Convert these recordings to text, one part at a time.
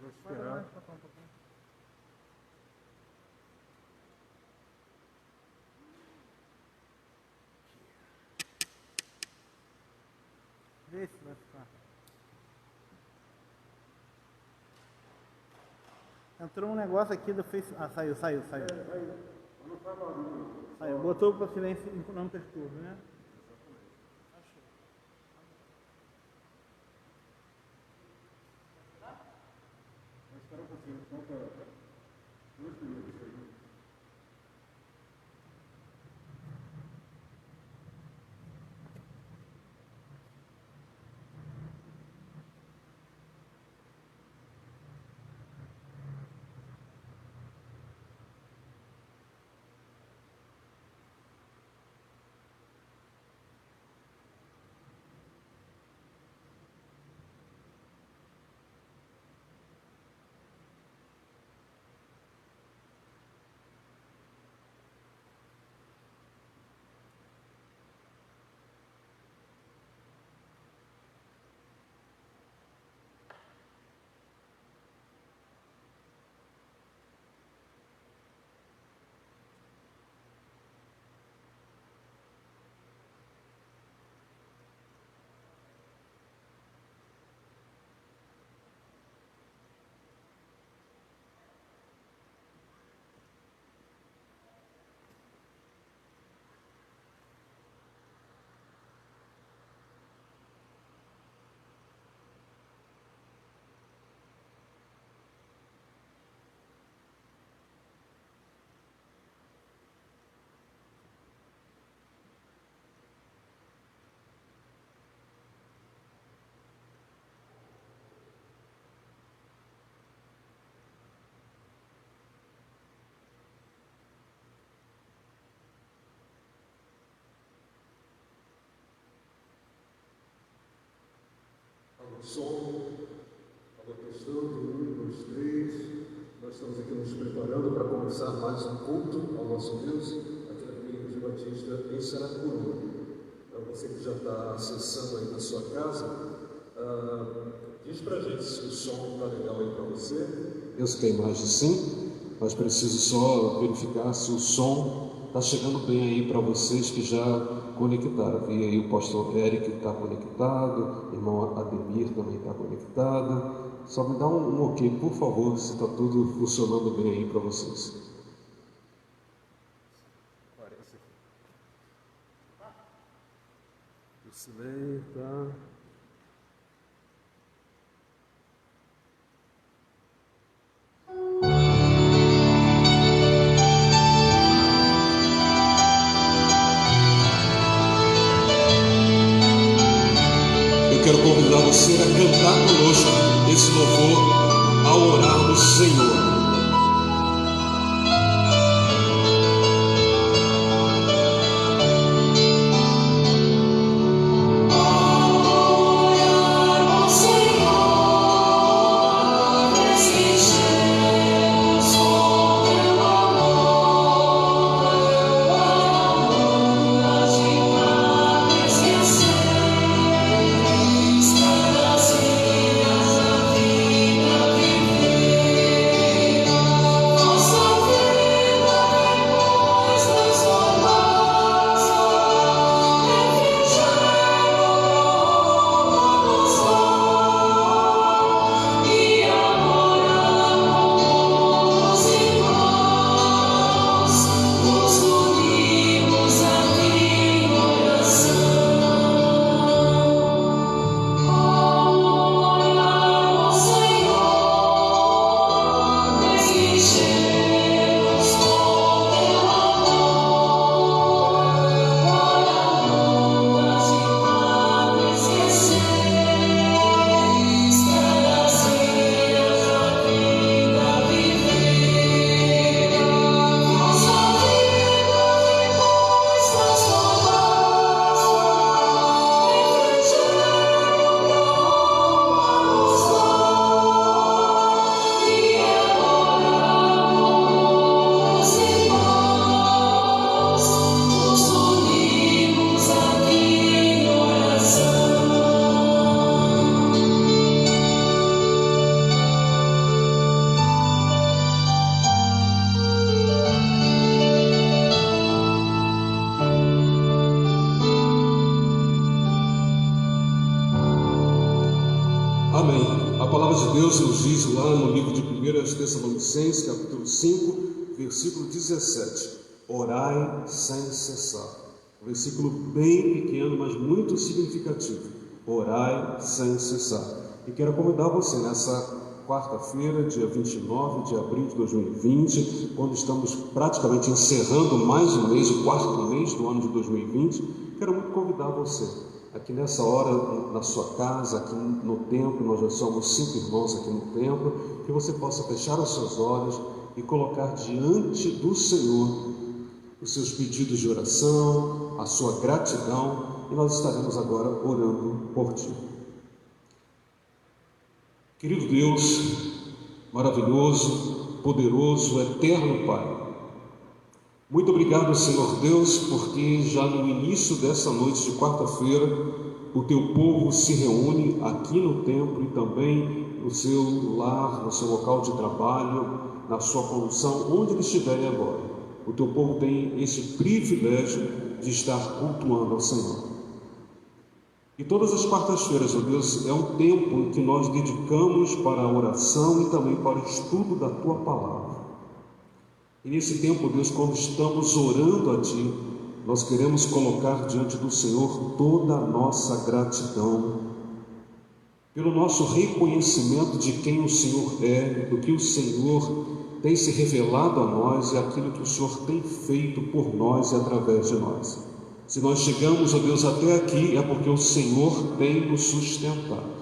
esperar. Vê se vai ficar. Entrou um negócio aqui do Facebook. Ah, saiu. Saiu. Botou para silêncio e não perturbe, né? Espera um pouquinho, falta 2 minutos aí. Som, alô, testando, 1, 2, 3. Nós estamos aqui nos preparando para começar mais um culto ao nosso Deus, aqui na Clínica de Batista, em Saracuru. Para você que já está acessando aí na sua casa, diz para a gente se o som está legal aí para você. Eu sei que a imagem sim, mas preciso só verificar se o som está chegando bem aí para vocês que já conectaram. Vi aí o pastor Eric está conectado, o irmão Ademir também está conectado. Só me dá um ok, por favor, se está tudo funcionando bem aí para vocês. Parece aqui. Isso bem, tá? Eu quero convidar você a cantar conosco esse louvor ao orar no Senhor. palavra de Deus nos diz lá no livro de 1 Tessalonicenses, capítulo 5, versículo 17: orai sem cessar. Um versículo bem pequeno, mas muito significativo. Orai sem cessar. E quero convidar você nessa quarta-feira, dia 29 de abril de 2020, quando estamos praticamente encerrando mais um mês, o quarto mês do ano de 2020, quero muito convidar você, aqui nessa hora, na sua casa, aqui no templo, nós já somos 5 irmãos aqui no templo, que você possa fechar os seus olhos e colocar diante do Senhor os seus pedidos de oração, a sua gratidão, e nós estaremos agora orando por ti. Querido Deus, maravilhoso, poderoso, eterno Pai, muito obrigado, Senhor Deus, porque já no início dessa noite de quarta-feira, o teu povo se reúne aqui no templo e também no seu lar, no seu local de trabalho, na sua condução, onde eles estiverem agora. O teu povo tem esse privilégio de estar cultuando ao Senhor. E todas as quartas-feiras, ó Deus, é um tempo em que nós dedicamos para a oração e também para o estudo da Tua Palavra. E nesse tempo, Deus, quando estamos orando a Ti, nós queremos colocar diante do Senhor toda a nossa gratidão, pelo nosso reconhecimento de quem o Senhor é, do que o Senhor tem se revelado a nós e aquilo que o Senhor tem feito por nós e através de nós. Se nós chegamos, ó Deus, até aqui, é porque o Senhor tem nos sustentado.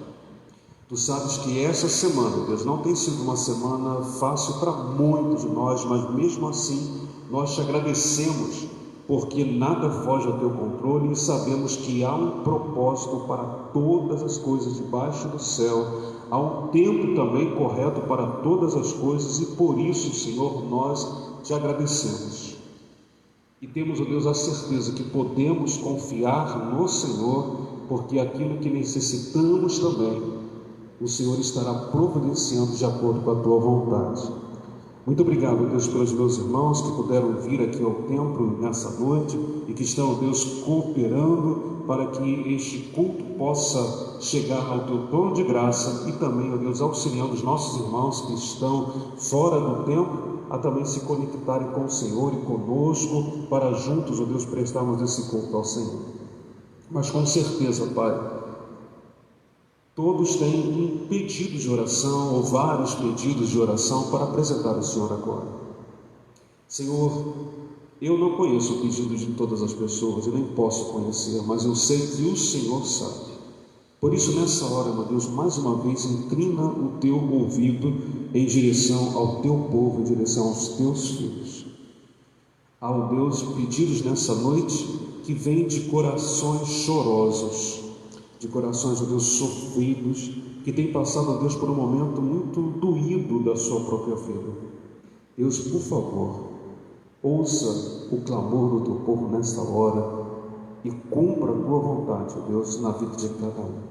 Tu sabes que essa semana, Deus, não tem sido uma semana fácil para muitos de nós, mas mesmo assim, nós te agradecemos, porque nada foge ao teu controle e sabemos que há um propósito para todas as coisas debaixo do céu, há um tempo também correto para todas as coisas e por isso, Senhor, nós te agradecemos. E temos, ó Deus, a certeza que podemos confiar no Senhor, porque aquilo que necessitamos também, o Senhor estará providenciando de acordo com a Tua vontade. Muito obrigado, Deus, pelos meus irmãos que puderam vir aqui ao templo nessa noite e que estão, Deus, cooperando para que este culto possa chegar ao Teu trono de graça e também, ó Deus, auxiliando os nossos irmãos que estão fora do templo a também se conectarem com o Senhor e conosco para juntos, ó Deus, prestarmos esse culto ao Senhor. Mas com certeza, Pai, todos têm um pedido de oração ou vários pedidos de oração para apresentar ao Senhor agora. Senhor, eu não conheço o pedido de todas as pessoas, eu nem posso conhecer, mas eu sei que o Senhor sabe. Por isso, nessa hora, meu Deus, mais uma vez, inclina o teu ouvido em direção ao teu povo, em direção aos teus filhos. Há, ó Deus, pedidos nessa noite que vêm de corações chorosos, de corações, ó Deus, sofridos, que têm passado, ó Deus, por um momento muito doído da sua própria vida. Deus, por favor, ouça o clamor do teu povo nesta hora e cumpra a tua vontade, ó Deus, na vida de cada um.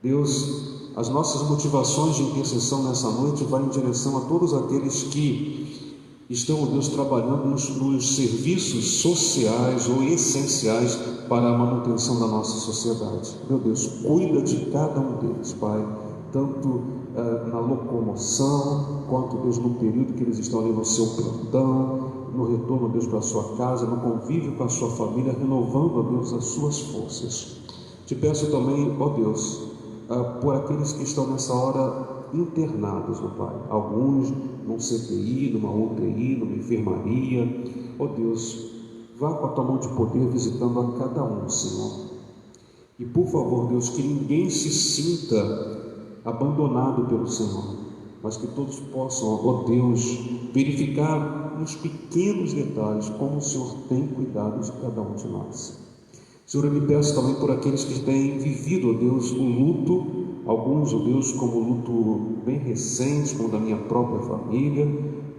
Deus, as nossas motivações de intercessão nessa noite vão em direção a todos aqueles que estão, ó Deus, trabalhando nos serviços sociais ou essenciais para a manutenção da nossa sociedade. Meu Deus, cuida de cada um deles, Pai, tanto na locomoção, quanto, Deus, no período que eles estão ali no seu plantão, no retorno, Deus, para a sua casa, no convívio com a sua família, renovando, ó Deus, as suas forças. Te peço também, ó Deus, por aqueles que estão nessa hora internados, ó Pai, alguns num CTI, numa UTI, numa enfermaria, ó Deus, vá com a tua mão de poder visitando a cada um, Senhor. E por favor, Deus, que ninguém se sinta abandonado pelo Senhor, mas que todos possam, ó Deus, verificar nos pequenos detalhes como o Senhor tem cuidado de cada um de nós. Senhor, eu me peço também por aqueles que têm vivido, ó Deus, o luto, alguns, ó Deus, como luto bem recente, como da minha própria família,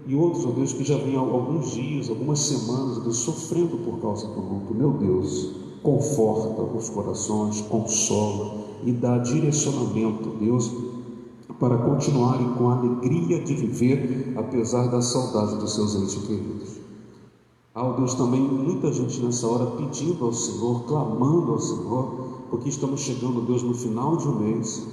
e outros, ó Deus, que já vêm há alguns dias, algumas semanas, ó Deus, sofrendo por causa do luto. Meu Deus, conforta os corações, consola e dá direcionamento, Deus, para continuarem com a alegria de viver, apesar da saudade dos seus entes queridos. Há, ó Deus, também muita gente nessa hora pedindo ao Senhor, clamando ao Senhor, porque estamos chegando, Deus, no final de um mês,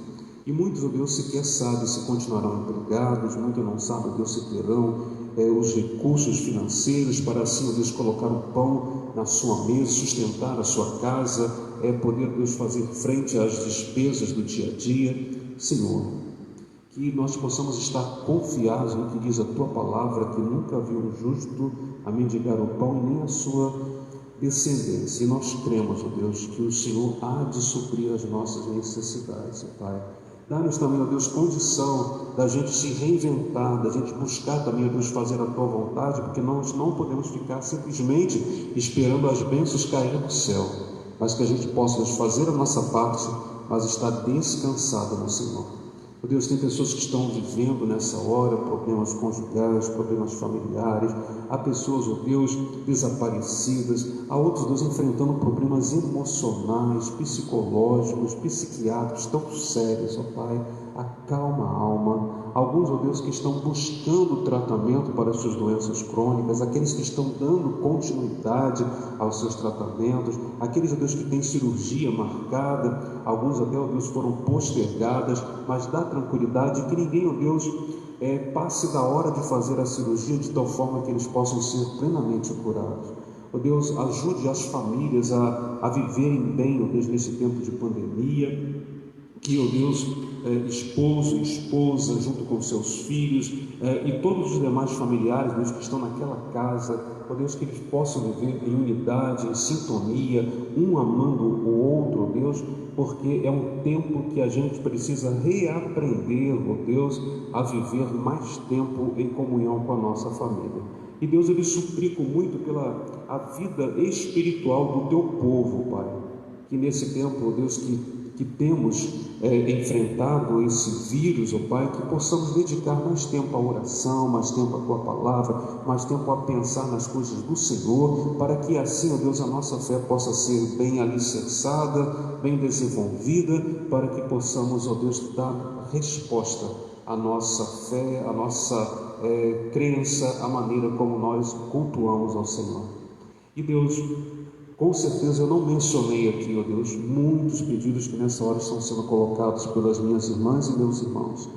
E muitos, ó Deus, sequer sabem se continuarão empregados, muitos não sabem, ó Deus, se terão os recursos financeiros para assim, ó Deus, colocar o pão na sua mesa, sustentar a sua casa, poder, Deus, fazer frente às despesas do dia a dia. Senhor, que nós possamos estar confiados no que diz a Tua palavra, que nunca viu um justo a mendigar o pão e nem a sua descendência. E nós cremos, ó Deus, que o Senhor há de suprir as nossas necessidades, ó Pai. Dá-nos também, ó Deus, condição da gente se reinventar, da gente buscar também, ó Deus, fazer a Tua vontade, porque nós não podemos ficar simplesmente esperando as bênçãos caírem do céu, mas que a gente possa, Deus, fazer a nossa parte, mas estar descansado no Senhor. Ó Deus, tem pessoas que estão vivendo nessa hora problemas conjugais, problemas familiares, há pessoas, ó Deus, desaparecidas, há outros, Deus, enfrentando problemas emocionais, psicológicos, psiquiátricos tão sérios, ó Pai. Acalma a alma. Alguns, ó Deus, que estão buscando tratamento para as suas doenças crônicas, aqueles que estão dando continuidade aos seus tratamentos, aqueles, ó Deus, que têm cirurgia marcada, alguns até, ó Deus, foram postergadas, mas dá tranquilidade, que ninguém, ó Deus, passe da hora de fazer a cirurgia de tal forma que eles possam ser plenamente curados. Ó Deus, ajude as famílias a viverem bem, ó Deus, nesse tempo de pandemia, que, ó Deus, esposo e esposa, junto com seus filhos e todos os demais familiares, Deus, que estão naquela casa, ó Deus, que eles possam viver em unidade, em sintonia, um amando o outro, ó Deus, porque é um tempo que a gente precisa reaprender, ó Deus, a viver mais tempo em comunhão com a nossa família. E Deus, eu lhe suplico muito pela a vida espiritual do Teu povo, Pai, que nesse tempo, ó Deus, que temos enfrentado esse vírus, ó Pai, que possamos dedicar mais tempo à oração, mais tempo à Tua palavra, mais tempo a pensar nas coisas do Senhor, para que assim, ó Deus, a nossa fé possa ser bem alicerçada, bem desenvolvida, para que possamos, ó Deus, dar resposta à nossa fé, à nossa crença, à maneira como nós cultuamos ao Senhor. E Deus, com certeza eu não mencionei aqui, ó Deus, muitos pedidos que nessa hora estão sendo colocados pelas minhas irmãs e meus irmãos.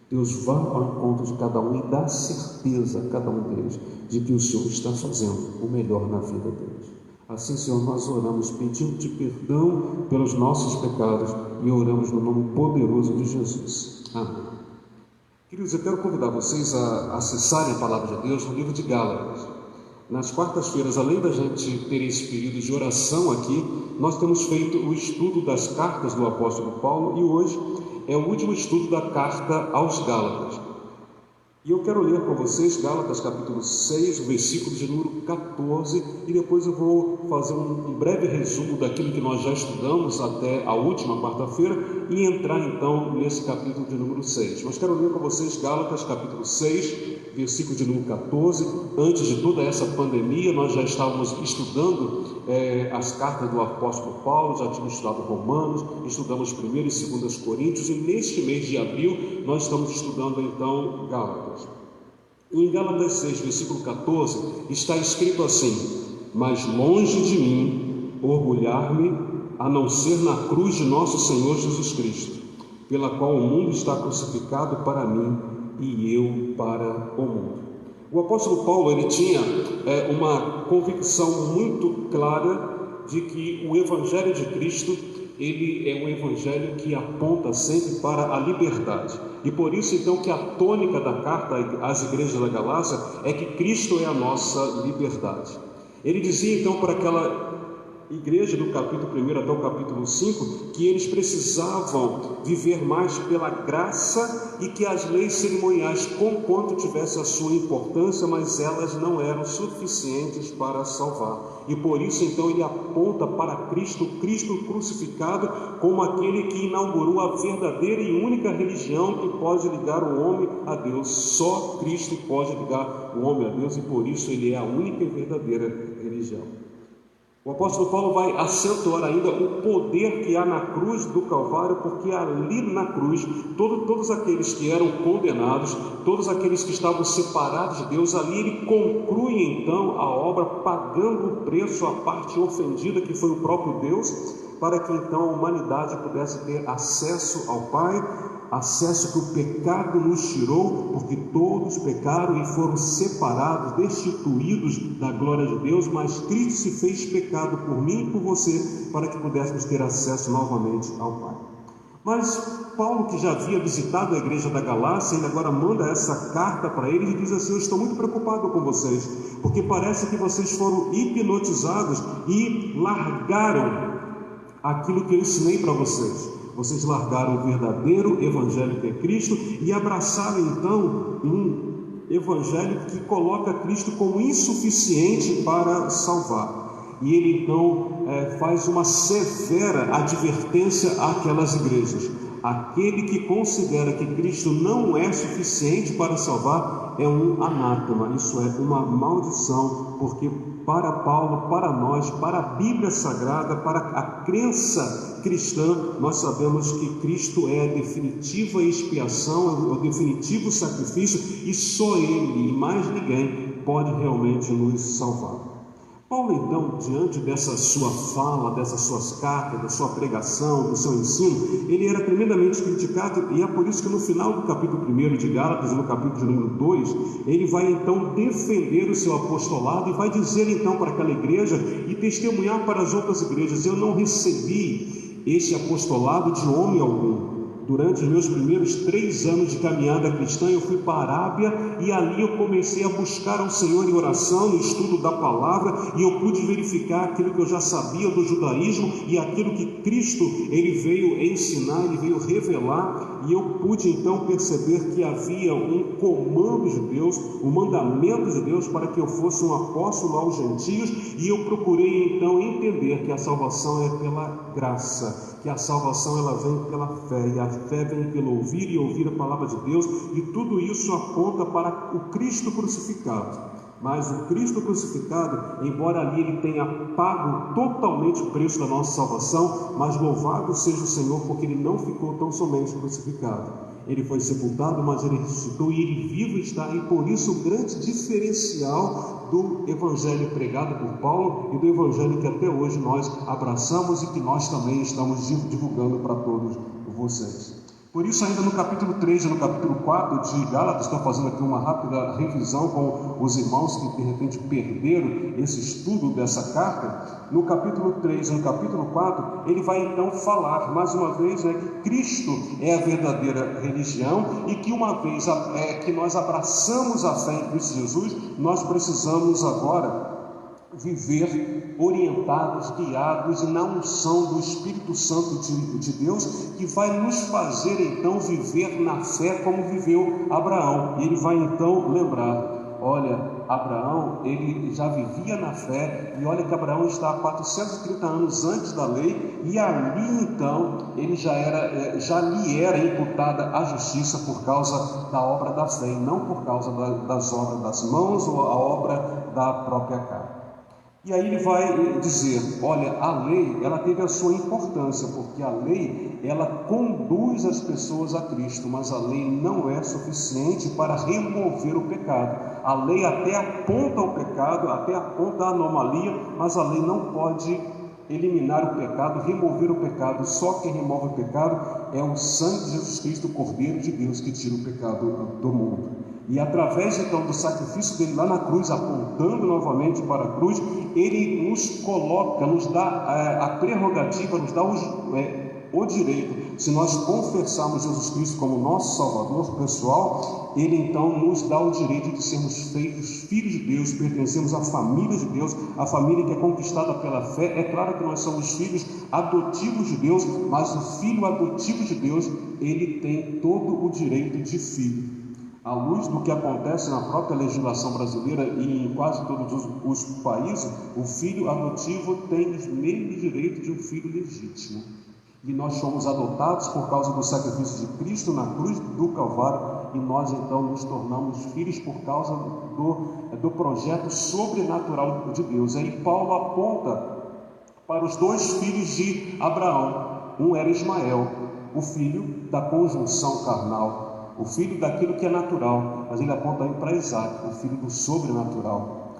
Deus, vá ao encontro de cada um e dá certeza a cada um deles de que o Senhor está fazendo o melhor na vida deles. Assim, Senhor, nós oramos pedindo-te perdão pelos nossos pecados e oramos no nome poderoso de Jesus. Amém. Queridos, eu quero convidar vocês a acessarem a palavra de Deus no livro de Gálatas. Nas quartas-feiras, além da gente ter esse período de oração aqui, nós temos feito o estudo das cartas do apóstolo Paulo e hoje é o último estudo da carta aos Gálatas. E eu quero ler com vocês Gálatas capítulo 6, o versículo de número 14, e depois eu vou fazer um breve resumo daquilo que nós já estudamos até a última quarta-feira e entrar então nesse capítulo de número 6. Mas quero ler com vocês Gálatas capítulo 6, versículo de número 14. Antes de toda essa pandemia, nós já estávamos estudando as cartas do apóstolo Paulo, já tínhamos estudado Romanos, estudamos 1 e 2 Coríntios, e neste mês de abril nós estamos estudando então Gálatas. Em Gálatas 6, versículo 14, está escrito assim: mas longe de mim orgulhar-me, a não ser na cruz de nosso Senhor Jesus Cristo, pela qual o mundo está crucificado para mim e eu para o mundo. O apóstolo Paulo, ele tinha uma convicção muito clara de que o Evangelho de Cristo, ele é um Evangelho que aponta sempre para a liberdade. E por isso, então, que a tônica da carta às igrejas da Galácia é que Cristo é a nossa liberdade. Ele dizia, então, para aquela igreja do capítulo 1 até o capítulo 5, que eles precisavam viver mais pela graça e que as leis cerimoniais, conquanto tivessem a sua importância, mas elas não eram suficientes para salvar. E por isso, então, ele aponta para Cristo crucificado, como aquele que inaugurou a verdadeira e única religião que pode ligar o homem a Deus. Só Cristo pode ligar o homem a Deus, e por isso ele é a única e verdadeira religião. O apóstolo Paulo vai acentuar ainda o poder que há na cruz do Calvário, porque ali na cruz, todos aqueles que eram condenados, todos aqueles que estavam separados de Deus, ali ele conclui então a obra, pagando o preço à parte ofendida, que foi o próprio Deus, para que então a humanidade pudesse ter acesso ao Pai, acesso que o pecado nos tirou, porque todos pecaram e foram separados, destituídos da glória de Deus, mas Cristo se fez pecado por mim e por você, para que pudéssemos ter acesso novamente ao Pai. Mas Paulo, que já havia visitado a igreja da Galácia, ele agora manda essa carta para eles e diz assim: eu estou muito preocupado com vocês, porque parece que vocês foram hipnotizados e largaram aquilo que eu ensinei para vocês. Vocês largaram o verdadeiro evangelho que é Cristo e abraçaram então um evangelho que coloca Cristo como insuficiente para salvar. E ele então faz uma severa advertência àquelas igrejas. Aquele que considera que Cristo não é suficiente para salvar é um anátema, isso é uma maldição, porque para Paulo, para nós, para a Bíblia Sagrada, para a crença cristã, nós sabemos que Cristo é a definitiva expiação, é o definitivo sacrifício, e só Ele e mais ninguém pode realmente nos salvar. Paulo, então, diante dessa sua fala, dessas suas cartas, da sua pregação, do seu ensino, ele era tremendamente criticado, e é por isso que no final do capítulo 1 de Gálatas, no capítulo de número 2, ele vai então defender o seu apostolado e vai dizer então para aquela igreja e testemunhar para as outras igrejas: eu não recebi este apostolado de homem algum. Durante os meus primeiros 3 anos de caminhada cristã, eu fui para a Arábia e ali eu comecei a buscar ao Senhor em oração, no estudo da palavra, e eu pude verificar aquilo que eu já sabia do judaísmo e aquilo que Cristo ele veio ensinar, ele veio revelar, e eu pude então perceber que havia um comando de Deus, um mandamento de Deus para que eu fosse um apóstolo aos gentios, e eu procurei então entender que a salvação é pela graça, que a salvação ela vem pela fé, e a fé vem pelo ouvir e ouvir a palavra de Deus, e tudo isso aponta para o Cristo crucificado. Mas o Cristo crucificado, embora ali ele tenha pago totalmente o preço da nossa salvação, mas louvado seja o Senhor, porque ele não ficou tão somente crucificado. Ele foi sepultado, mas ele ressuscitou e ele vivo está, e por isso o grande diferencial do evangelho pregado por Paulo e do evangelho que até hoje nós abraçamos e que nós também estamos divulgando para todos vocês. Por isso, ainda no capítulo 3 e no capítulo 4 de Gálatas, estou fazendo aqui uma rápida revisão com os irmãos que de repente perderam esse estudo dessa carta. No capítulo 3 e no capítulo 4, ele vai então falar mais uma vez que Cristo é a verdadeira religião, e que uma vez que nós abraçamos a fé em Cristo Jesus, nós precisamos agora viver orientados, guiados na unção do Espírito Santo de Deus, que vai nos fazer então viver na fé como viveu Abraão. E ele vai então lembrar: olha, Abraão, ele já vivia na fé, e olha que Abraão está há 430 anos antes da lei, e ali então ele já lhe era imputada a justiça por causa da obra da fé, e não por causa das obras das mãos ou a obra da própria carne. E aí ele vai dizer: olha, a lei, ela teve a sua importância, porque a lei, ela conduz as pessoas a Cristo, mas a lei não é suficiente para remover o pecado. A lei até aponta o pecado, até aponta a anomalia, mas a lei não pode eliminar o pecado, remover o pecado. Só quem remove o pecado é o sangue de Jesus Cristo, o Cordeiro de Deus, que tira o pecado do mundo. E através então do sacrifício dele lá na cruz, apontando novamente para a cruz, ele nos coloca, nos dá a prerrogativa, nos dá o direito. Se nós confessarmos Jesus Cristo como nosso Salvador pessoal, ele então nos dá o direito de sermos feitos filhos de Deus, pertencemos à família de Deus, a família que é conquistada pela fé. É claro que nós somos filhos adotivos de Deus, mas o filho adotivo de Deus, ele tem todo o direito de filho. À luz do que acontece na própria legislação brasileira e em quase todos os países, o filho adotivo tem os mesmos direitos de um filho legítimo. E nós somos adotados por causa do sacrifício de Cristo na cruz do Calvário, e nós então nos tornamos filhos por causa do projeto sobrenatural de Deus. Aí Paulo aponta para os 2 filhos de Abraão. Um era Ismael, o filho da conjunção carnal, o filho daquilo que é natural, mas ele aponta aí para Isaac, o filho do sobrenatural.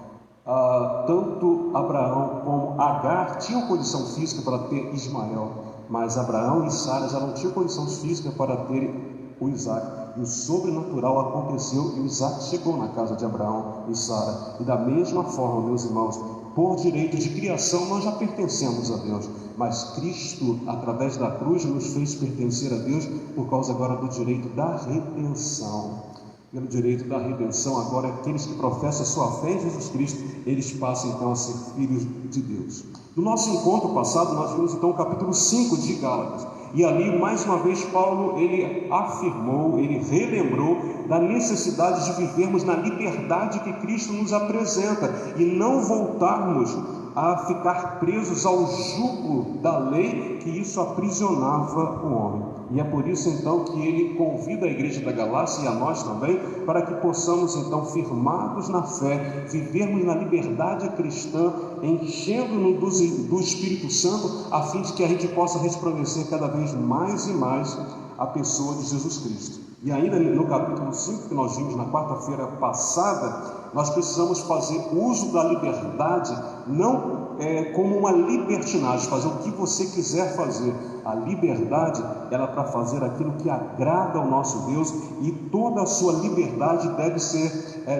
Tanto Abraão como Agar tinham condição física para ter Ismael, mas Abraão e Sara já não tinham condição física para ter o Isaac. E o sobrenatural aconteceu e o Isaac chegou na casa de Abraão e Sara. E da mesma forma, meus irmãos, por direito de criação nós já pertencemos a Deus, mas Cristo, através da cruz, nos fez pertencer a Deus por causa agora do direito da redenção. Pelo direito da redenção, agora aqueles que professam a sua fé em Jesus Cristo, eles passam então a ser filhos de Deus. No nosso encontro passado, nós vimos então o capítulo 5 de Gálatas, e ali mais uma vez Paulo, ele afirmou, ele relembrou da necessidade de vivermos na liberdade que Cristo nos apresenta, e não voltarmos a ficar presos ao jugo da lei, que isso aprisionava o homem. E é por isso então que ele convida a igreja da Galácia e a nós também, para que possamos então, firmados na fé, vivermos na liberdade cristã, enchendo-nos do Espírito Santo, a fim de que a gente possa resplandecer cada vez mais e mais a pessoa de Jesus Cristo. E ainda no capítulo 5, que nós vimos na quarta-feira passada, nós precisamos fazer uso da liberdade, não como uma libertinagem, fazer o que você quiser fazer. A liberdade, ela é para fazer aquilo que agrada ao nosso Deus, e toda a sua liberdade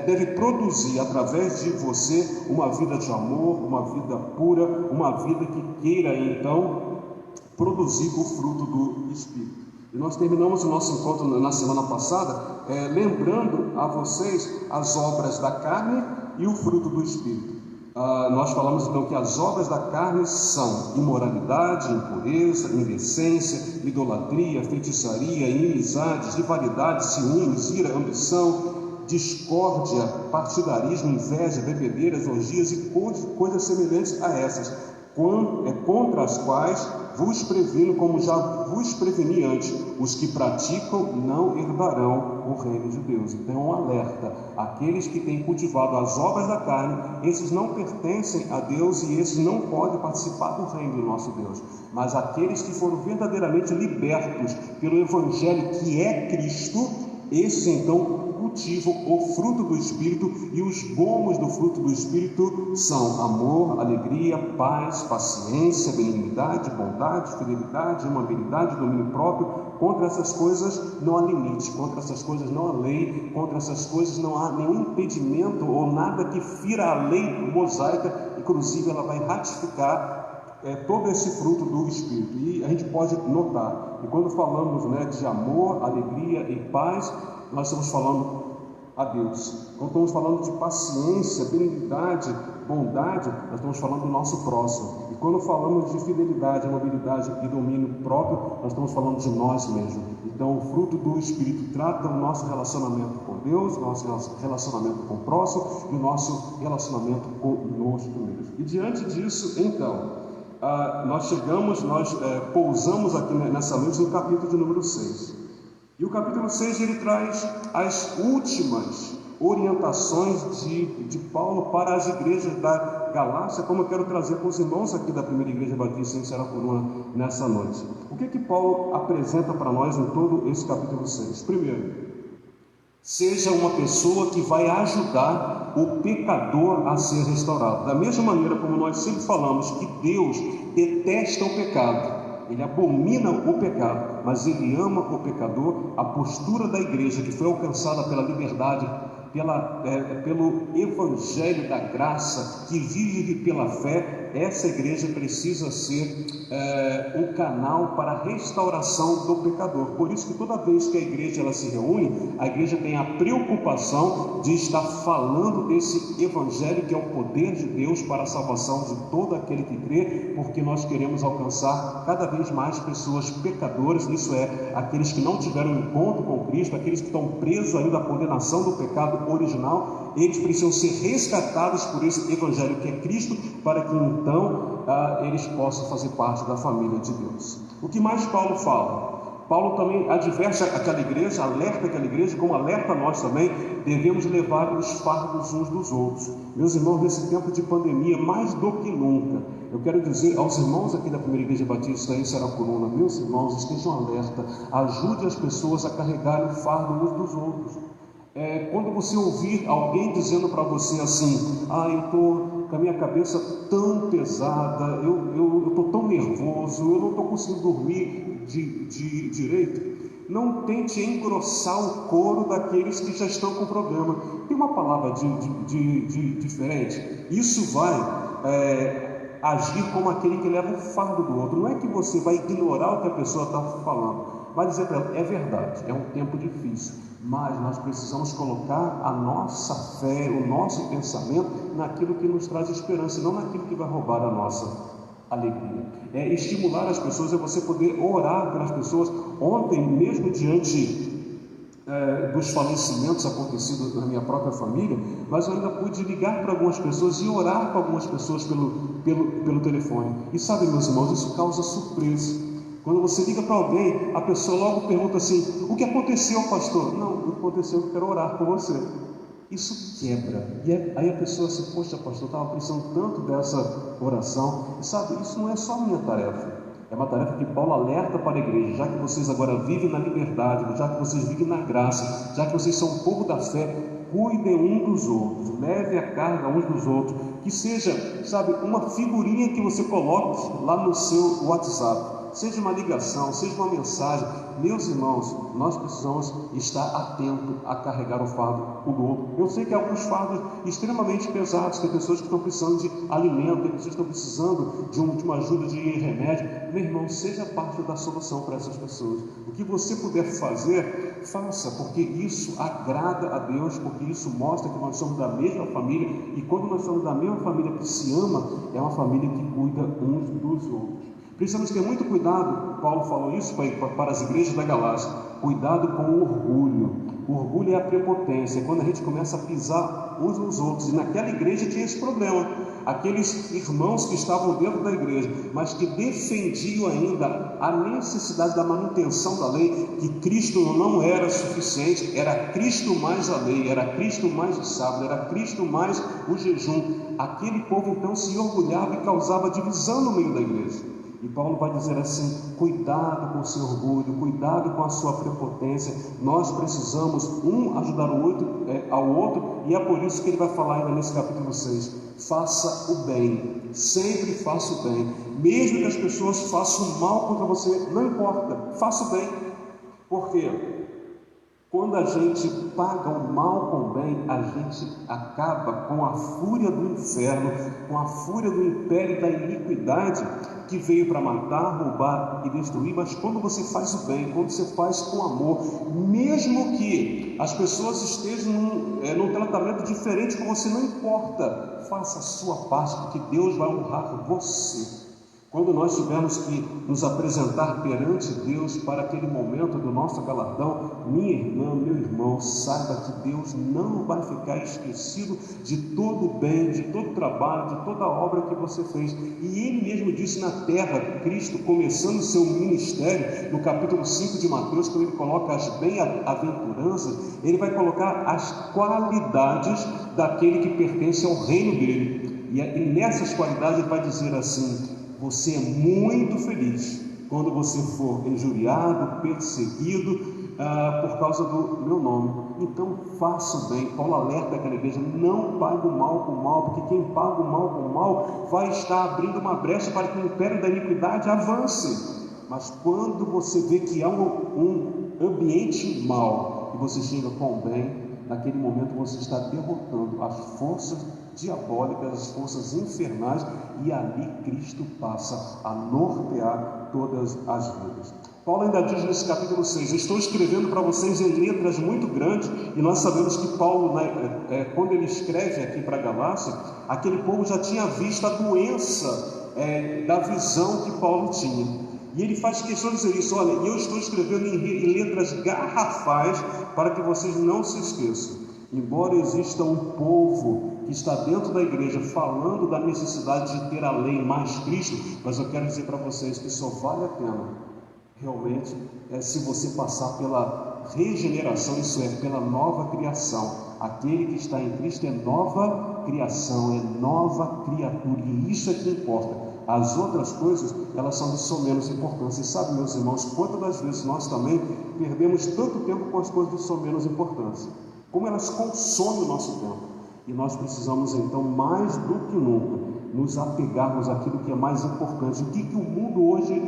deve produzir através de você uma vida de amor, uma vida pura, uma vida que queira então produzir o fruto do Espírito. E nós terminamos o nosso encontro na semana passada lembrando a vocês as obras da carne e o fruto do Espírito. Nós falamos então que as obras da carne são imoralidade, impureza, indecência, idolatria, feitiçaria, inimizades, rivalidade, ciúmes, ira, ambição, discórdia, partidarismo, inveja, bebedeiras, orgias e coisas semelhantes a essas, contra as quais vos previno, como já vos preveni antes: os que praticam não herdarão o reino de Deus. Então, um alerta: aqueles que têm cultivado as obras da carne, esses não pertencem a Deus e esses não podem participar do reino do nosso Deus. Mas aqueles que foram verdadeiramente libertos pelo Evangelho, que é Cristo, esses então cultivam o fruto do Espírito, e os gomos do fruto do Espírito são amor, alegria, paz, paciência, benignidade, bondade, fidelidade, amabilidade, domínio próprio. Contra essas coisas não há limite, contra essas coisas não há lei, contra essas coisas não há nenhum impedimento ou nada que fira a lei mosaica. Inclusive ela vai ratificar todo esse fruto do Espírito. E a gente pode notar, e quando falamos de amor, alegria e paz, nós estamos falando a Deus. Quando estamos falando de paciência, benignidade, bondade, nós estamos falando do nosso próximo. E quando falamos de fidelidade, amabilidade e domínio próprio, nós estamos falando de nós mesmos. Então, o fruto do Espírito trata o nosso relacionamento com Deus, o nosso relacionamento com o próximo e o nosso relacionamento conosco mesmo. E diante disso, então, nós pousamos aqui nessa noite no capítulo de número 6. E o capítulo 6 ele traz as últimas orientações de Paulo para as igrejas da Galácia, como eu quero trazer para os irmãos aqui da primeira igreja batista em Saracuruna nessa noite. O que Paulo apresenta para nós em todo esse capítulo 6? Primeiro, seja uma pessoa que vai ajudar o pecador a ser restaurado. Da mesma maneira como nós sempre falamos que Deus detesta o pecado, Ele abomina o pecado, mas Ele ama o pecador. A postura da igreja que foi alcançada pela liberdade, pelo Evangelho da graça, que vive pela fé, essa igreja precisa ser um canal para a restauração do pecador. Por isso que toda vez que a igreja ela se reúne, a igreja tem a preocupação de estar falando desse Evangelho, que é o poder de Deus para a salvação de todo aquele que crê, porque nós queremos alcançar cada vez mais pessoas pecadoras, isso é, aqueles que não tiveram encontro com Cristo, aqueles que estão presos ainda à condenação do pecado original. Eles precisam ser resgatados por esse Evangelho que é Cristo, para que então eles possam fazer parte da família de Deus. O que mais Paulo fala? Paulo também adverte aquela igreja, alerta aquela igreja, como alerta a nós também, devemos levar os fardos uns dos outros. Meus irmãos, nesse tempo de pandemia, mais do que nunca, eu quero dizer aos irmãos aqui da primeira igreja batista em Saracuruna: meus irmãos, estejam alerta, ajude as pessoas a carregarem o fardo uns dos outros. Quando você ouvir alguém dizendo para você assim: eu estou com a minha cabeça tão pesada, eu estou tão nervoso, eu não estou conseguindo dormir direito, Não tente engrossar o coro daqueles que já estão com problema. Tem uma palavra diferente. Isso vai agir como aquele que leva o fardo do outro. Não é que você vai ignorar o que a pessoa está falando, vai dizer para ela, é verdade, é um tempo difícil, mas nós precisamos colocar a nossa fé, o nosso pensamento naquilo que nos traz esperança, não naquilo que vai roubar a nossa alegria. Estimular as pessoas, é você poder orar pelas pessoas. Ontem, mesmo diante dos falecimentos acontecidos na minha própria família, mas eu ainda pude ligar para algumas pessoas e orar para algumas pessoas pelo telefone. E sabe, meus irmãos, isso causa surpresa. Quando você liga para alguém, a pessoa logo pergunta assim, o que aconteceu, pastor? Não, o que aconteceu, eu quero orar com você. Isso quebra. E aí a pessoa assim, poxa, pastor, eu estava precisando tanto dessa oração. E sabe, isso não é só minha tarefa. É uma tarefa que Paulo alerta para a igreja. Já que vocês agora vivem na liberdade, já que vocês vivem na graça, já que vocês são um povo da fé, cuidem um dos outros, levem a carga uns dos outros. Que seja, sabe, uma figurinha que você coloque lá no seu WhatsApp. Seja uma ligação, seja uma mensagem. Meus irmãos, nós precisamos estar atentos a carregar o fardo um do outro. Eu sei que há alguns fardos extremamente pesados, tem pessoas que estão precisando de alimento, tem pessoas que estão precisando de uma ajuda de remédio. Meu irmão, seja parte da solução para essas pessoas. O que você puder fazer, faça, porque isso agrada a Deus, porque isso mostra que nós somos da mesma família, e quando nós somos da mesma família que se ama, é uma família que cuida uns dos outros. Precisamos ter muito cuidado, Paulo falou isso para as igrejas da Galácia, cuidado com o orgulho. O orgulho é a prepotência, é quando a gente começa a pisar uns nos outros, e naquela igreja tinha esse problema. Aqueles irmãos que estavam dentro da igreja, mas que defendiam ainda a necessidade da manutenção da lei, que Cristo não era suficiente, era Cristo mais a lei, era Cristo mais o sábado, era Cristo mais o jejum. Aquele povo então se orgulhava e causava divisão no meio da igreja. E Paulo vai dizer assim, cuidado com o seu orgulho, cuidado com a sua prepotência. Nós precisamos ajudar o outro, ao outro, e é por isso que ele vai falar ainda nesse capítulo 6, faça o bem, sempre faça o bem, mesmo que as pessoas façam mal contra você, não importa, faça o bem. Por quê? Quando a gente paga o mal com o bem, a gente acaba com a fúria do inferno, com a fúria do império da iniquidade, que veio para matar, roubar e destruir. Mas quando você faz o bem, quando você faz com amor, mesmo que as pessoas estejam num tratamento diferente com você, não importa, faça a sua parte, porque Deus vai honrar você. Quando nós tivermos que nos apresentar perante Deus para aquele momento do nosso galardão, minha irmã, meu irmão, saiba que Deus não vai ficar esquecido de todo o bem, de todo o trabalho, de toda a obra que você fez. E Ele mesmo disse na terra, Cristo, começando o seu ministério, no capítulo 5 de Mateus, quando Ele coloca as bem-aventuranças, Ele vai colocar as qualidades daquele que pertence ao reino dEle. E nessas qualidades Ele vai dizer assim, você é muito feliz quando você for injuriado, perseguido por causa do meu nome. Então faça o bem. Paulo alerta aquela igreja, não pague o mal com o mal, porque quem paga o mal com o mal vai estar abrindo uma brecha para que o império da iniquidade avance. Mas quando você vê que há um ambiente mal e você chega com o bem, naquele momento você está derrotando as forças diabólicas, as forças infernais, e ali Cristo passa a nortear todas as vidas. Paulo ainda diz nesse capítulo 6, estou escrevendo para vocês em letras muito grandes, e nós sabemos que Paulo, quando ele escreve aqui para a Galácia, aquele povo já tinha visto a doença da visão que Paulo tinha. E ele faz questão de dizer isso, olha, eu estou escrevendo em letras garrafais para que vocês não se esqueçam. Embora exista um povo que está dentro da igreja falando da necessidade de ter a lei mais Cristo, mas eu quero dizer para vocês que só vale a pena, realmente, se você passar pela regeneração, isso é, pela nova criação. Aquele que está em Cristo é nova criação, é nova criatura, e isso é que importa. As outras coisas, elas são de somenos importância. E sabe, meus irmãos, quantas das vezes nós também perdemos tanto tempo com as coisas de somenos importância, como elas consomem o nosso tempo. E nós precisamos então, mais do que nunca, nos apegarmos àquilo que é mais importante. O que o mundo hoje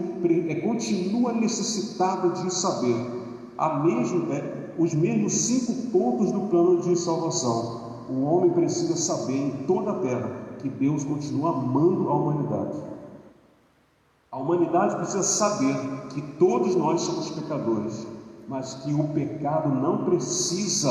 continua necessitado de saber? os mesmos 5 pontos do plano de salvação. O homem precisa saber em toda a terra que Deus continua amando a humanidade. A humanidade precisa saber que todos nós somos pecadores, mas que o pecado não precisa,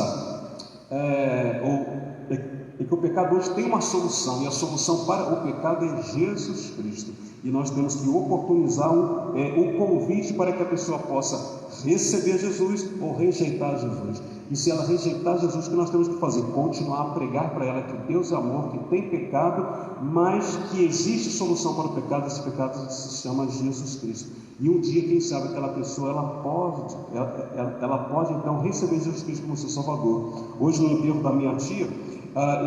que o pecado hoje tem uma solução, e a solução para o pecado é Jesus Cristo. E nós temos que oportunizar o convite para que a pessoa possa receber Jesus ou rejeitar Jesus. E se ela rejeitar Jesus, o que nós temos que fazer? Continuar a pregar para ela que Deus é amor, que tem pecado, mas que existe solução para o pecado. Esse pecado se chama Jesus Cristo. E um dia, quem sabe, aquela pessoa ela pode então receber Jesus Cristo como seu Salvador. Hoje, no enterro da minha tia,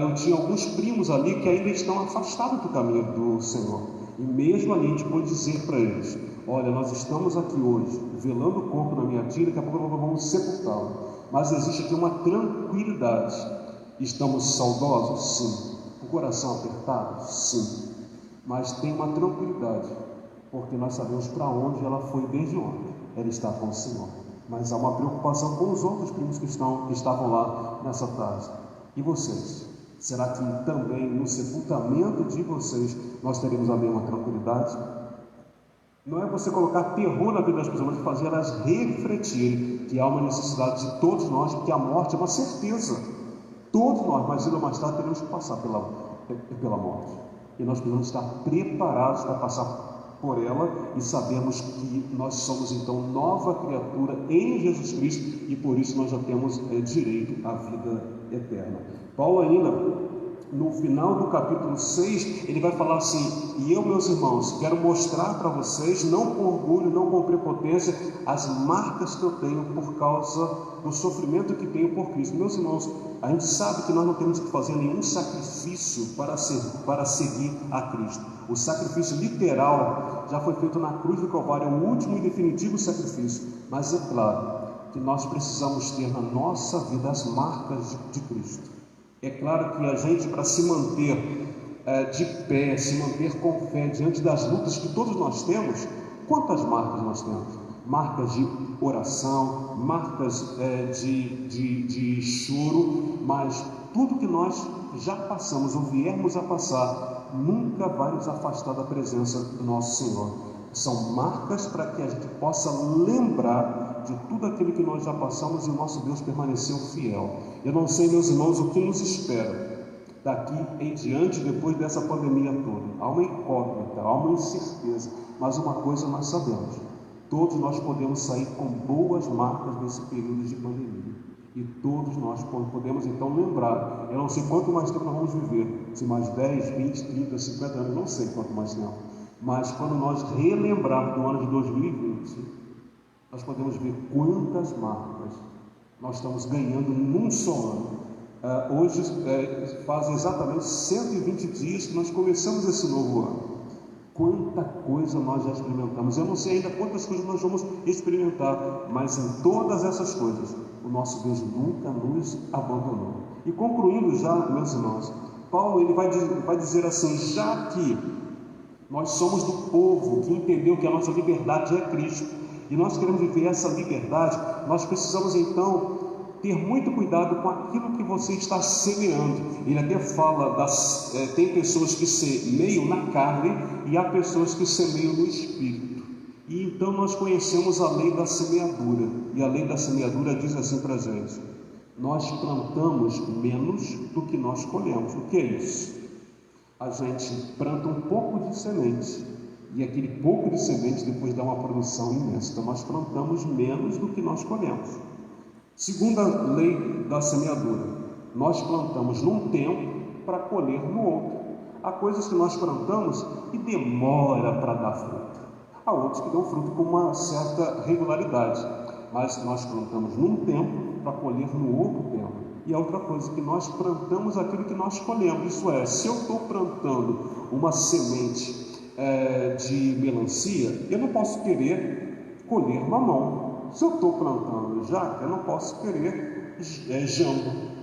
eu tinha alguns primos ali que ainda estão afastados do caminho do Senhor. E mesmo ali a gente pode dizer para eles: olha, nós estamos aqui hoje velando o corpo da minha tia, daqui a pouco nós vamos sepultá-lo. Mas existe aqui uma tranquilidade. Estamos saudosos? Sim. O coração apertado? Sim. Mas tem uma tranquilidade, porque nós sabemos para onde ela foi desde ontem. Ela está com o Senhor. Mas há uma preocupação com os outros primos que estavam lá nessa tarde. E vocês? Será que também no sepultamento de vocês nós teremos a mesma tranquilidade? Não é você colocar terror na vida das pessoas, mas fazer elas refletirem que há uma necessidade de todos nós, porque a morte é uma certeza. Todos nós, mais cedo ou mais tarde, teremos que passar pela morte. E nós precisamos estar preparados para passar por ela e sabemos que nós somos então nova criatura em Jesus Cristo e por isso nós já temos direito à vida eterna. Paulo ainda, no final do capítulo 6, ele vai falar assim: e eu, meus irmãos, quero mostrar para vocês, não com orgulho, não com prepotência, as marcas que eu tenho por causa do sofrimento que tenho por Cristo. Meus irmãos, a gente sabe que nós não temos que fazer nenhum sacrifício para seguir a Cristo. O sacrifício literal já foi feito na cruz do Calvário, é o último e definitivo sacrifício. Mas é claro que nós precisamos ter na nossa vida as marcas de Cristo. É claro que a gente, para se manter de pé, se manter com fé diante das lutas que todos nós temos, quantas marcas nós temos? Marcas de oração, marcas de choro, mas tudo que nós já passamos ou viermos a passar, nunca vai nos afastar da presença do nosso Senhor. São marcas para que a gente possa lembrar de tudo aquilo que nós já passamos e o nosso Deus permaneceu fiel. Eu não sei, meus irmãos, o que nos espera daqui em diante, depois dessa pandemia toda. Há uma incógnita, há uma incerteza, mas uma coisa nós sabemos: todos nós podemos sair com boas marcas nesse período de pandemia. E todos nós podemos então lembrar. Eu não sei quanto mais tempo nós vamos viver, se mais 10, 20, 30, 50 anos, não sei quanto mais tempo. Mas quando nós relembrarmos do ano de 2020, nós podemos ver quantas marcas nós estamos ganhando num só ano. Hoje faz exatamente 120 dias que nós começamos esse novo ano. Quanta coisa nós já experimentamos. Eu não sei ainda quantas coisas nós vamos experimentar, mas em todas essas coisas, o nosso Deus nunca nos abandonou. E concluindo já, meus irmãos, Paulo ele vai dizer assim: já que nós somos do povo que entendeu que a nossa liberdade é Cristo, e nós queremos viver essa liberdade, nós precisamos então ter muito cuidado com aquilo que você está semeando. Ele até fala tem pessoas que semeiam na carne e há pessoas que semeiam no espírito. E então nós conhecemos a lei da semeadura, e a lei da semeadura diz assim para a gente: nós plantamos menos do que nós colhemos. O que é isso? A gente planta um pouco de semente, e aquele pouco de semente depois dá uma produção imensa. Então nós plantamos menos do que nós colhemos. Segunda lei da semeadura: nós plantamos num tempo para colher no outro. Há coisas que nós plantamos e demora para dar fruto. Há outros que dão fruto com uma certa regularidade, mas nós plantamos num tempo para colher no outro tempo. E a outra coisa que nós plantamos aquilo que nós colhemos. Isso é, se eu estou plantando uma semente de melancia, eu não posso querer colher mamão. Se eu estou plantando jaca, eu não posso querer jambo.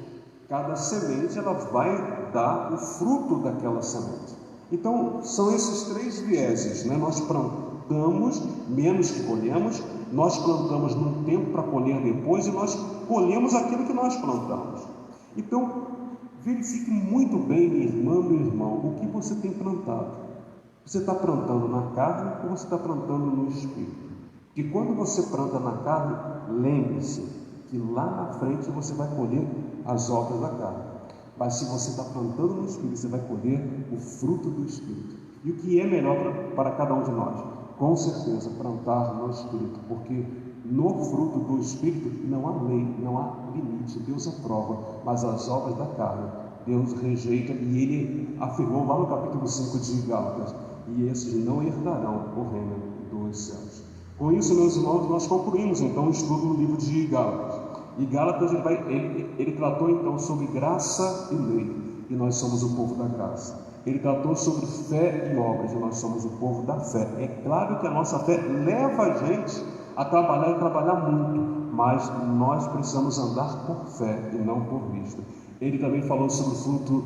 Cada semente ela vai dar o fruto daquela semente. Então são esses três vieses, né? Nós plantamos menos que colhemos, nós plantamos num tempo para colher depois e nós colhemos aquilo que nós plantamos. Então, verifique muito bem, minha irmã, meu irmão, o que você tem plantado. Você está plantando na carne ou você está plantando no espírito? Que quando você planta na carne, lembre-se que lá na frente você vai colher as obras da carne. Mas se você está plantando no espírito, você vai colher o fruto do espírito. E o que é melhor para cada um de nós? Com certeza, plantar no espírito, porque no fruto do espírito não há lei, não há limite. Deus aprova, mas as obras da carne Deus rejeita, e ele afirmou lá no capítulo 5 de Gálatas: e esses não herdarão o reino dos céus. Com isso, meus irmãos, nós concluímos então o estudo do livro de Gálatas. E Gálatas ele tratou então sobre graça e lei, e nós somos o povo da graça. Ele tratou sobre fé e obras, e nós somos o povo da fé. É claro que a nossa fé leva a gente a trabalhar e trabalhar muito, mas nós precisamos andar por fé e não por vista. Ele também falou sobre o fruto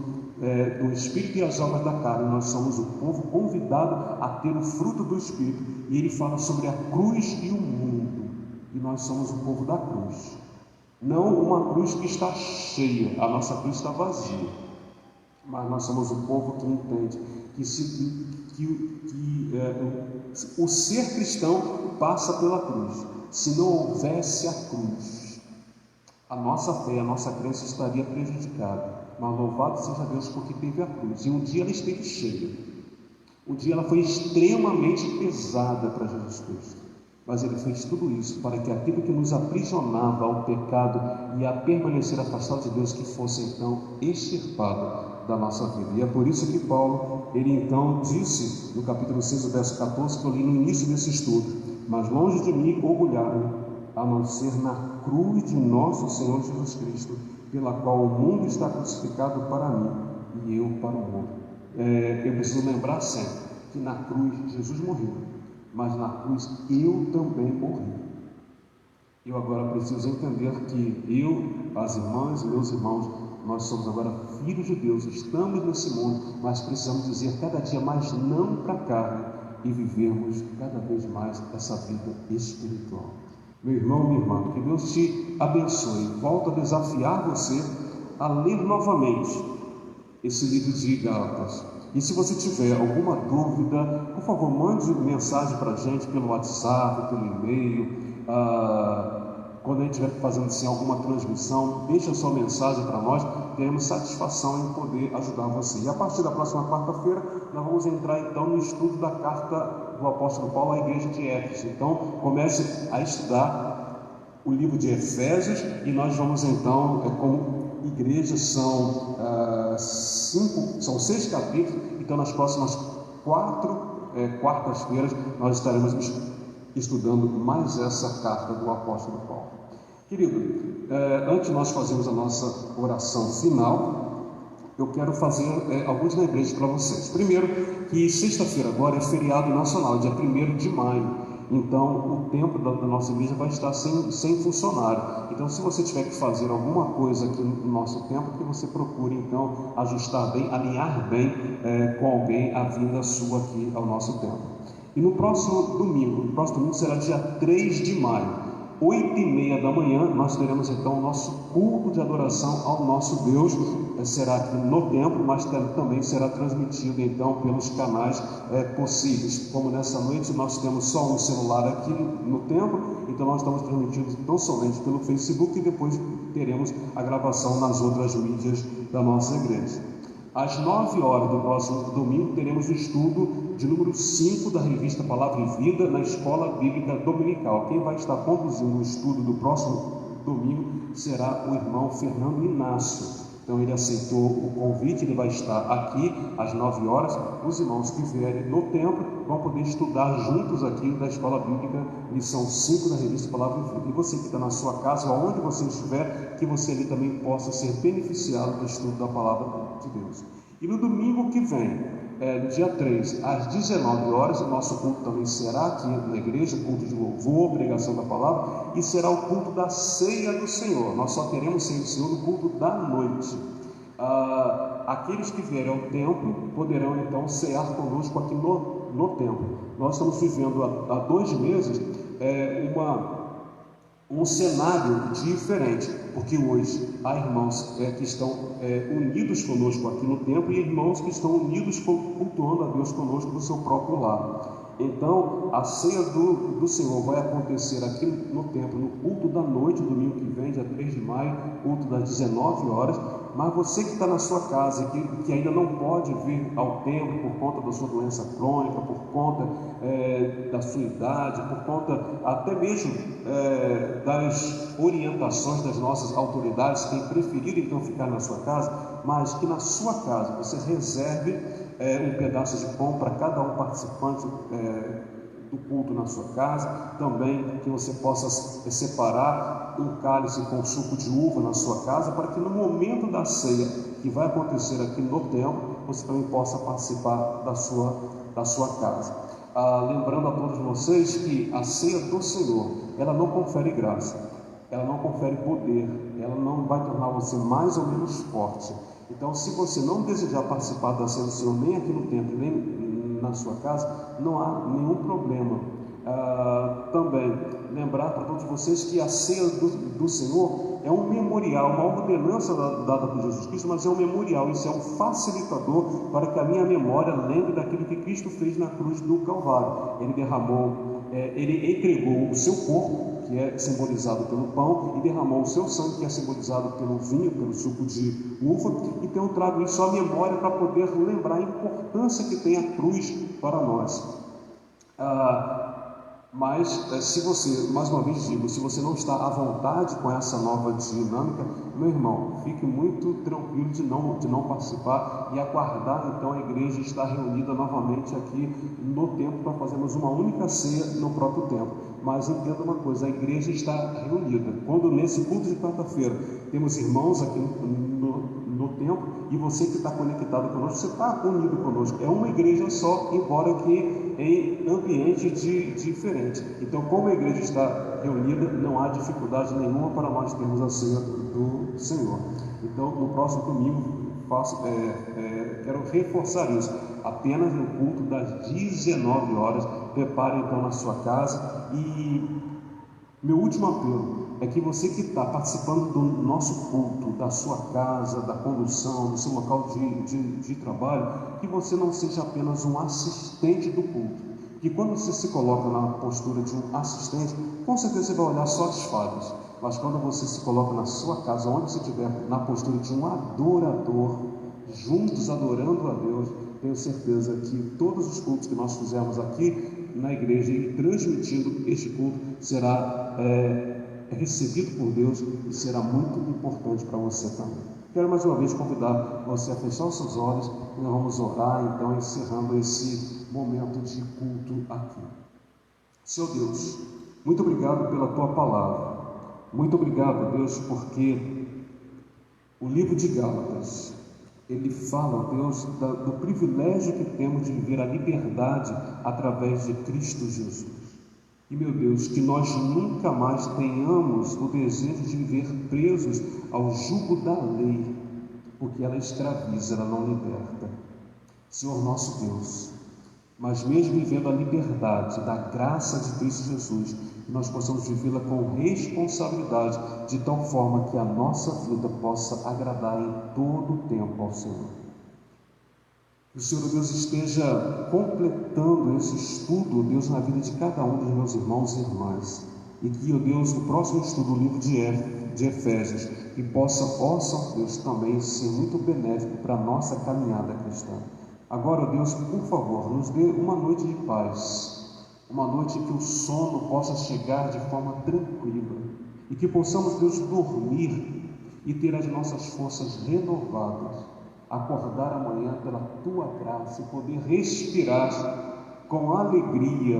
do Espírito e as obras da carne. Nós somos o povo convidado a ter o fruto do Espírito. E ele fala sobre a cruz e o mundo, e nós somos o povo da cruz. Não uma cruz que está cheia, a nossa cruz está vazia, mas nós somos o povo que entende que o ser cristão passa pela cruz. Se não houvesse a cruz, a nossa fé, a nossa crença estaria prejudicada. Mas louvado seja Deus porque teve a cruz, e um dia ela esteve cheia, um dia ela foi extremamente pesada para Jesus Cristo, mas Ele fez tudo isso para que aquilo que nos aprisionava ao pecado e a permanecer afastado de Deus, que fosse então extirpado da nossa vida. E é por isso que Paulo, ele então disse no capítulo 6, verso 14, que eu li no início desse estudo: mas longe de mim orgulhar-me, a não ser na cruz de nosso Senhor Jesus Cristo, pela qual o mundo está crucificado para mim e eu para o mundo. Eu preciso lembrar sempre que na cruz Jesus morreu, mas na cruz eu também morri. Eu agora preciso entender que eu, as irmãs e meus irmãos, nós somos agora filhos de Deus, estamos nesse mundo, mas precisamos dizer cada dia mais não para a carne e vivermos cada vez mais essa vida espiritual. Meu irmão, minha irmã, que Deus te abençoe. Volto a desafiar você a ler novamente esse livro de Gálatas. E se você tiver alguma dúvida, por favor, mande mensagem para a gente pelo WhatsApp, pelo e-mail. Quando a gente estiver fazendo assim, alguma transmissão, deixe a sua mensagem para nós. Teremos satisfação em poder ajudar você. E a partir da próxima quarta-feira, nós vamos entrar então no estudo da carta do apóstolo Paulo à igreja de Éfeso. Então, comece a estudar o livro de Efésios, e nós vamos então, como igreja, são 6 capítulos. Então, nas próximas 4 quartas-feiras, nós estaremos estudando mais essa carta do apóstolo Paulo. Querido, antes de nós fazermos a nossa oração final, eu quero fazer alguns lembretes para vocês. Primeiro, que sexta-feira agora é feriado nacional, dia 1º de maio. Então, o templo da nossa igreja vai estar sem funcionário. Então, se você tiver que fazer alguma coisa aqui no nosso templo, que você procure, então, ajustar bem, alinhar bem com alguém a vinda sua aqui ao nosso templo. E no próximo domingo será dia 3 de maio, 8h30 da manhã, nós teremos então o nosso culto de adoração ao nosso Deus. Será aqui no templo, mas também será transmitido então pelos canais possíveis. Como nessa noite nós temos só um celular aqui no templo, então nós estamos transmitindo tão somente pelo Facebook, e depois teremos a gravação nas outras mídias da nossa igreja. Às 9 horas do próximo domingo, teremos o estudo de número 5 da revista Palavra e Vida na Escola Bíblica Dominical. Quem vai estar conduzindo o estudo do próximo domingo será o irmão Fernando Inácio. Então ele aceitou o convite, ele vai estar aqui às 9 horas. Os irmãos que vierem no templo vão poder estudar juntos aqui da Escola Bíblica, lição 5 da revista Palavra e Vida. E você que está na sua casa, ou aonde você estiver, que você ali também possa ser beneficiado do estudo da Palavra de Deus. E no domingo que vem, no dia 3, às 19 horas, o nosso culto também será aqui na igreja, culto de louvor, pregação da palavra, e será o culto da ceia do Senhor. Nós só teremos ceia do Senhor no culto da noite. Aqueles que vierem ao templo poderão então cear conosco aqui no templo. Nós estamos vivendo há 2 meses um cenário diferente, porque hoje há irmãos que estão unidos conosco aqui no templo e irmãos que estão unidos cultuando a Deus conosco no seu próprio lar. Então, a ceia do Senhor vai acontecer aqui no templo, no culto da noite, domingo que vem, dia 3 de maio, culto das 19 horas. Mas você que está na sua casa e que ainda não pode vir ao templo por conta da sua doença crônica, por conta da sua idade, por conta até mesmo das orientações das nossas autoridades, tem preferido então ficar na sua casa, mas que na sua casa você reserve um pedaço de pão para cada um participante do culto na sua casa, também que você possa separar um cálice com suco de uva na sua casa, para que no momento da ceia que vai acontecer aqui no templo, você também possa participar da sua casa. Lembrando a todos vocês que a ceia do Senhor, ela não confere graça, ela não confere poder, ela não vai tornar você mais ou menos forte. Então, se você não desejar participar da ceia do Senhor, nem aqui no templo, nem na sua casa, não há nenhum problema. Também lembrar para todos vocês que a ceia do Senhor é um memorial, uma ordenança dada por Jesus Cristo, mas é um memorial, isso é um facilitador para que a minha memória lembre daquilo que Cristo fez na cruz do Calvário. Ele entregou o seu corpo, que é simbolizado pelo pão, e derramou o seu sangue, que é simbolizado pelo vinho, pelo suco de uva. Então eu trago isso à memória para poder lembrar a importância que tem a cruz para nós. Mas se você, mais uma vez digo, se você não está à vontade com essa nova dinâmica, meu irmão, fique muito tranquilo de não participar e aguardar então a igreja estar reunida novamente aqui no templo para fazermos uma única ceia no próprio templo. Mas entenda uma coisa, a igreja está reunida. Quando nesse culto de quarta-feira temos irmãos aqui no templo, e você que está conectado conosco, você está unido conosco. É uma igreja só, embora que em ambiente diferente. Então, como a igreja está reunida, não há dificuldade nenhuma para nós termos a ceia do Senhor. Então, no próximo domingo, quero reforçar isso. Apenas no culto das 19 horas, prepare então na sua casa. E meu último apelo é que você que está participando do nosso culto, da sua casa, da condução, do seu local de trabalho, que você não seja apenas um assistente do culto. Que quando você se coloca na postura de um assistente, com certeza você vai olhar só as falhas. Mas quando você se coloca na sua casa, onde você estiver, na postura de um adorador, juntos adorando a Deus, tenho certeza que todos os cultos que nós fizermos aqui na igreja e transmitindo este culto será recebido por Deus e será muito importante para você também. Quero mais uma vez convidar você a fechar os seus olhos e nós vamos orar então, encerrando esse momento de culto aqui. Senhor Deus, muito obrigado pela Tua palavra. Muito obrigado, Deus, porque o livro de Gálatas, ele fala, Deus, do privilégio que temos de viver a liberdade através de Cristo Jesus. E, meu Deus, que nós nunca mais tenhamos o desejo de viver presos ao jugo da lei, porque ela escraviza, ela não liberta. Senhor nosso Deus, mas mesmo vivendo a liberdade da graça de Cristo Jesus, que nós possamos vivê-la com responsabilidade, de tal forma que a nossa vida possa agradar em todo o tempo ao Senhor. Que o Senhor, Deus, esteja completando esse estudo, Deus, na vida de cada um dos meus irmãos e irmãs. E que, ó Deus, no próximo estudo do livro de Efésios, que possa, Deus, também ser muito benéfico para a nossa caminhada cristã. Agora, Deus, por favor, nos dê uma noite de paz, uma noite que o sono possa chegar de forma tranquila e que possamos, Deus, dormir e ter as nossas forças renovadas, acordar amanhã pela Tua graça e poder respirar com alegria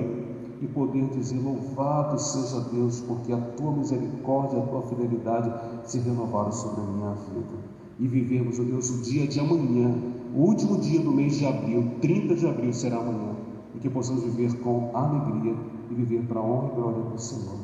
e poder dizer: louvado seja Deus, porque a Tua misericórdia e a Tua fidelidade se renovaram sobre a minha vida. E vivemos, ó Deus, o dia de amanhã, o último dia do mês de abril, 30 de abril será amanhã, e que possamos viver com alegria e viver para a honra e glória do Senhor.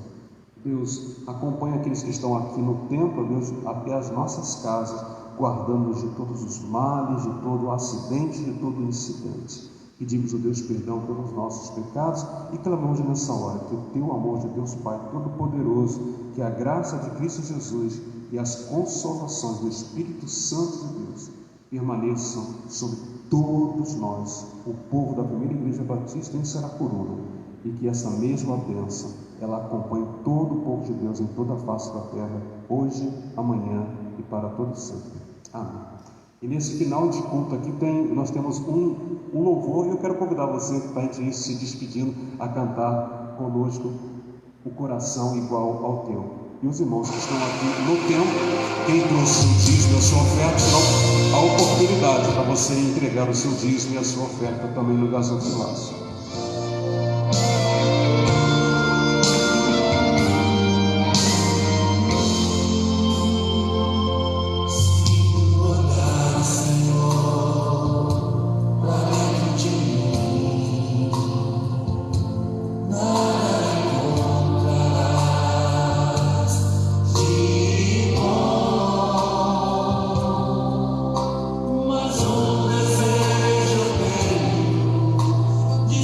Deus, acompanha aqueles que estão aqui no templo, Deus, até as nossas casas, guardando-nos de todos os males, de todo acidente, de todo incidente. Pedimos, ó Deus, perdão pelos nossos pecados e clamamos nessa hora que o Teu amor de Deus Pai Todo-Poderoso, que a graça de Cristo Jesus e as consolações do Espírito Santo de Deus permaneçam sobre todos nós, o povo da primeira Igreja Batista em Saracuruna, e que essa mesma bênção ela acompanhe todo o povo de Deus em toda a face da terra, hoje, amanhã e para todo sempre. Amém. E nesse final de culto aqui nós temos um louvor, e eu quero convidar você para a gente ir se despedindo a cantar conosco O Coração Igual ao Teu. E os irmãos que estão aqui no templo, quem trouxe o dízimo e a sua oferta, terá a oportunidade para você entregar o seu dízimo e a sua oferta também no gasofilácio. Mas um desejo tenho de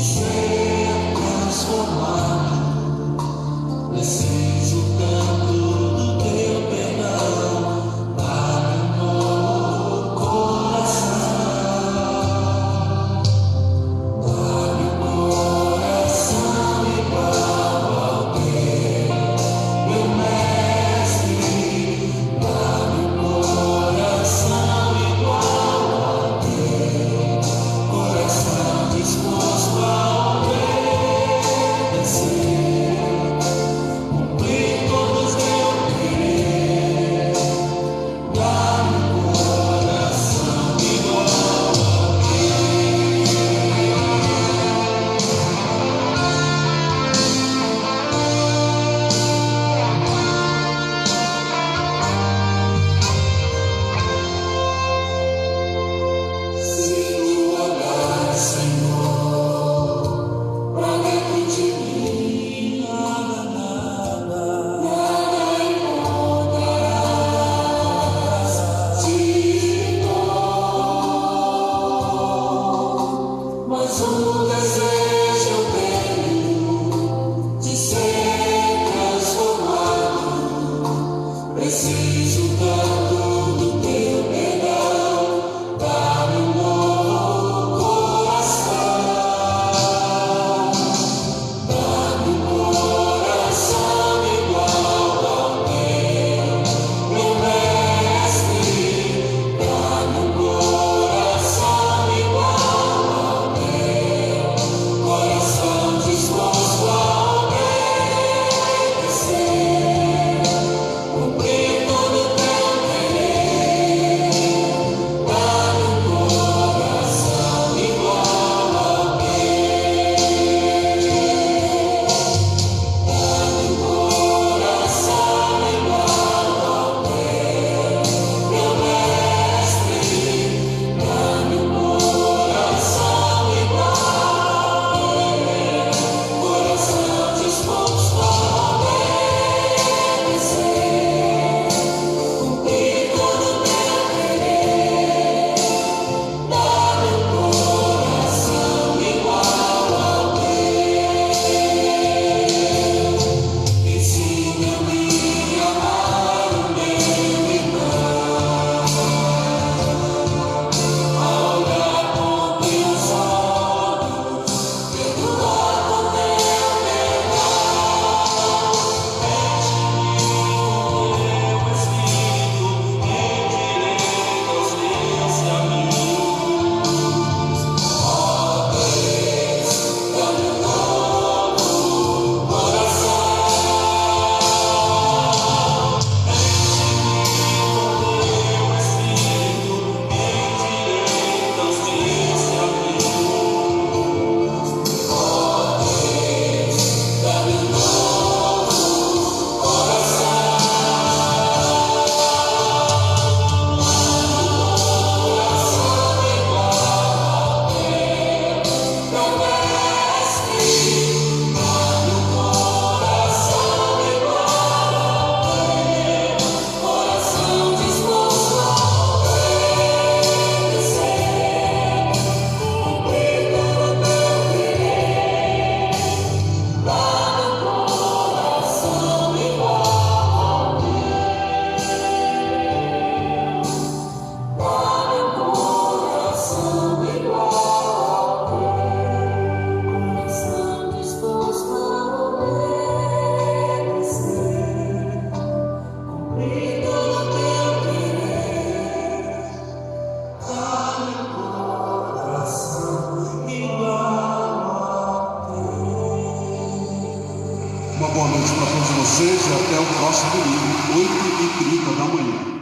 Uma boa noite para todos vocês e até o próximo domingo, 8h30 da manhã.